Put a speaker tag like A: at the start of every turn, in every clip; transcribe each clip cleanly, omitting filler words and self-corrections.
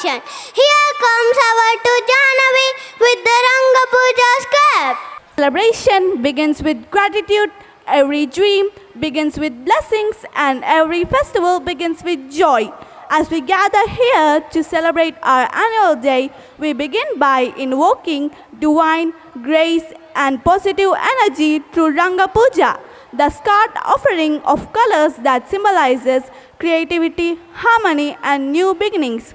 A: celebration. Here comes our to Jahnavi with the Ranga Puja script.
B: Celebration begins with gratitude, every dream begins with blessings, and every festival begins with joy. As we gather here to celebrate our annual day, we begin by invoking divine grace and positive energy through Ranga Puja, the sacred offering of colors that symbolizes creativity, harmony, and new beginnings.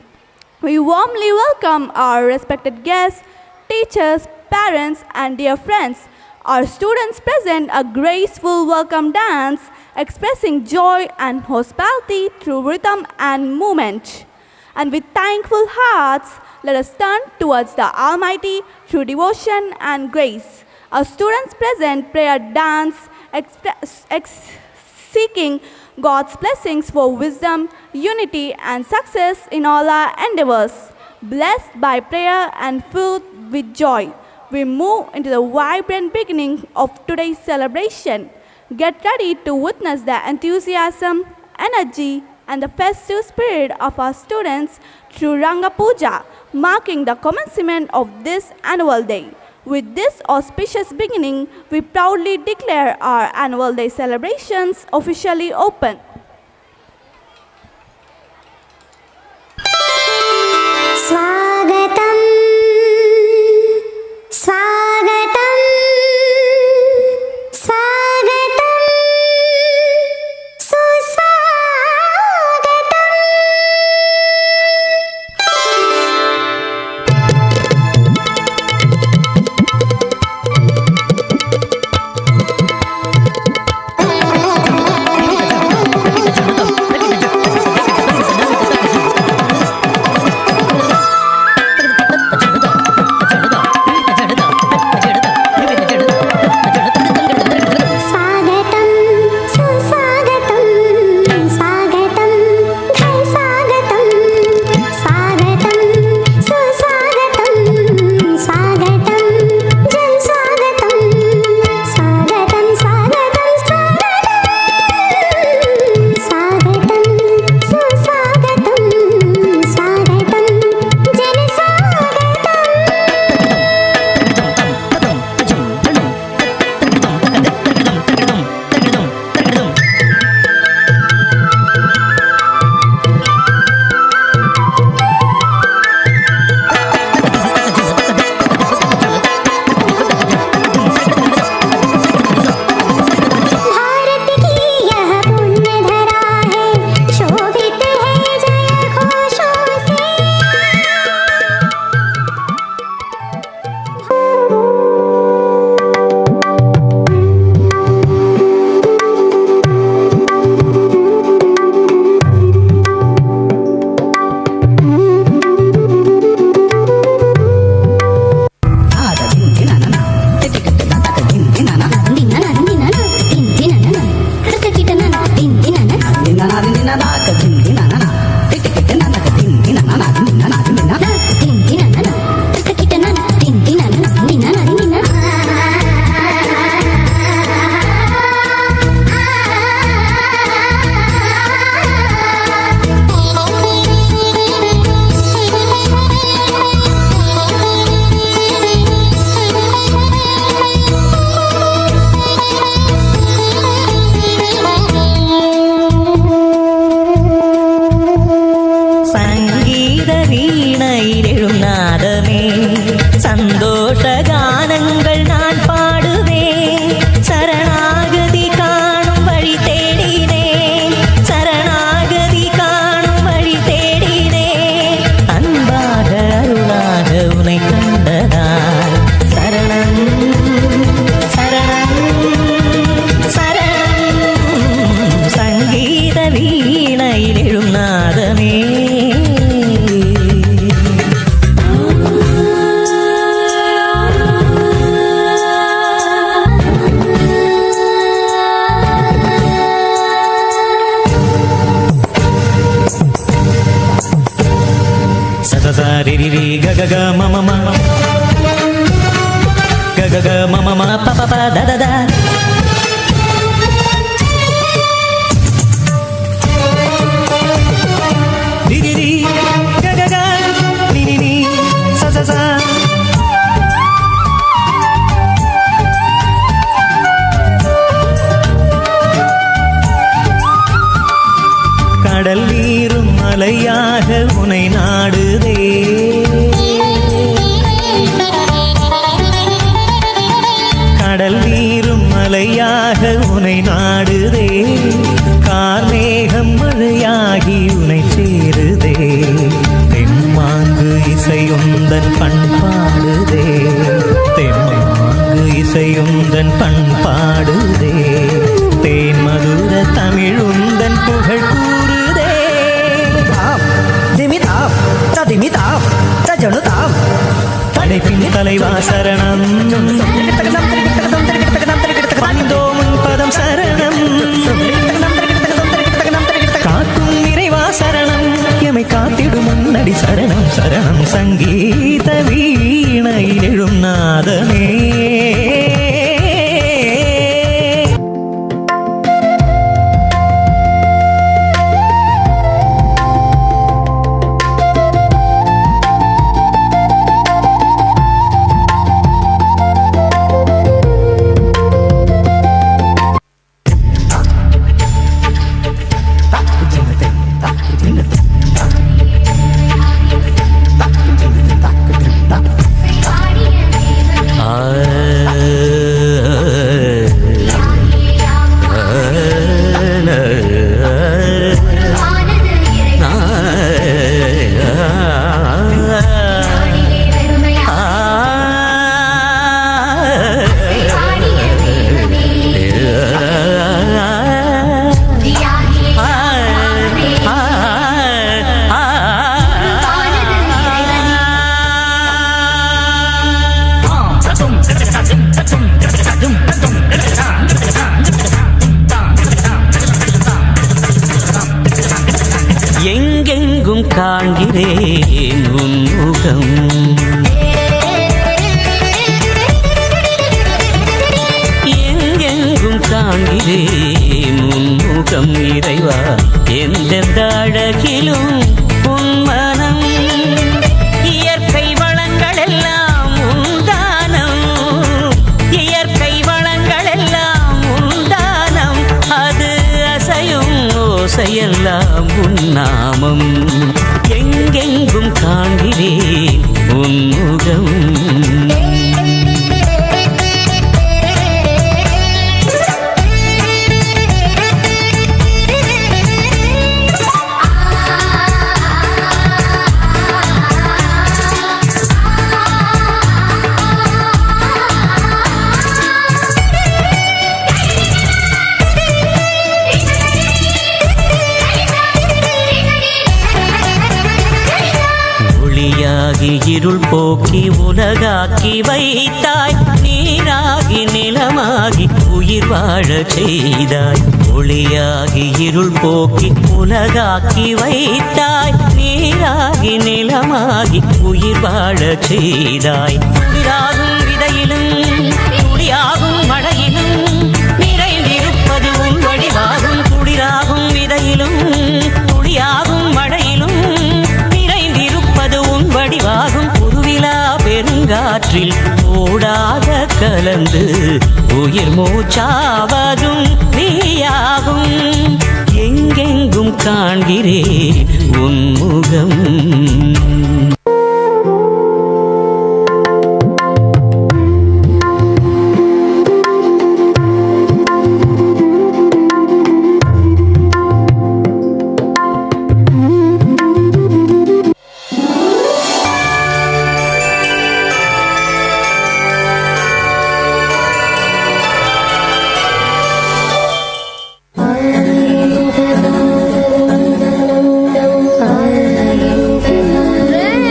B: We warmly welcome our respected guests, teachers, parents, and dear friends. Our students present a graceful welcome dance expressing joy and hospitality through rhythm and movement. And with thankful hearts, let us turn towards the Almighty through devotion and grace. Our students present prayer dance seeking God's blessings for wisdom, unity, and success in all our endeavors. Blessed by prayer and filled with joy, we move into the vibrant beginning of today's celebration. Get ready to witness the enthusiasm, energy, and the festive spirit of our students through Ranga Puja, marking the commencement of this annual day. With this auspicious beginning, we proudly declare our annual day celebrations officially open.
A: Swagatam, Swagatam, Swagatam, Suswagatam.
C: ri ri ri ga ga ga ma ma ma ga ga ga ma ma ma pa pa pa da da da ri ri ri ga ga ga மாலையாக உனை நாடுதே, கார்மேகம் மழையாகி உனை சேருதே, தெம்மாங்கு இசையுந்தன் பண்பாடுதே, தெம்மாங்கு இசையுந்தன் பண்பாடுதே, தேன் மதுர தமிழுந்தன் புகழ் கூறுதே.
D: திமிதாம் ததிமிதாம் தஜனுதாம்
C: படைப்பின் தலைவா சரணம், பணிந்தோமுன் பதம் சரணம், காக்கும் நிறைவா சரணம், எமை காத்திடும் முன்னடி சரணம் சரணம். சங்கீத வீணையில் எழும் நாதமே,
E: எங்கெங்கும் காண்கிறேன் உன் முகம், எங்கெங்கும் காண்கிறேன் உன் முகம் இறைவா, எந்தெந்த அழகிலும் உன் மனம், இயற்கை வளங்கள் எல்லாம் உண்டானம், இயற்கை வளங்கள் எல்லாம் உண்டானம், அது அசையும் ஓசையெல்லாம் உன் நாமம், எங்கெங்கும் காண்கிறேன் உன் முகம். இருள் போக்கி உலகாக்கி வைத்தாய், நீராகி நிலமாகி உயிர் வாழச் செய்தாய், ஒளியாகி இருள் போக்கி உலகாக்கி வைத்தாய், நீராகி நிலமாகி உயிர் வாழச் செய்தாய், உயிராகும் விதையிலும் துளியாகும் மழையிலும் நிறைந்திருப்பது உன் வடிவாகும், குளிராகும் விதையிலும் துளியாகும் மழையிலும் நிறைந்திருப்பது உன் வடிவாகும், குருவிலா பெருங்காற்றில் ஓடாத கலந்து உயிர் மூச்சாவதும் நீயாகும், எங்கெங்கும் காண்கிறேன் உன் முகம்.
A: Friends,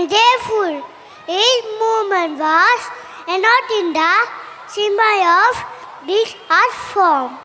A: and therefore his movement was not in the symbol of this art form.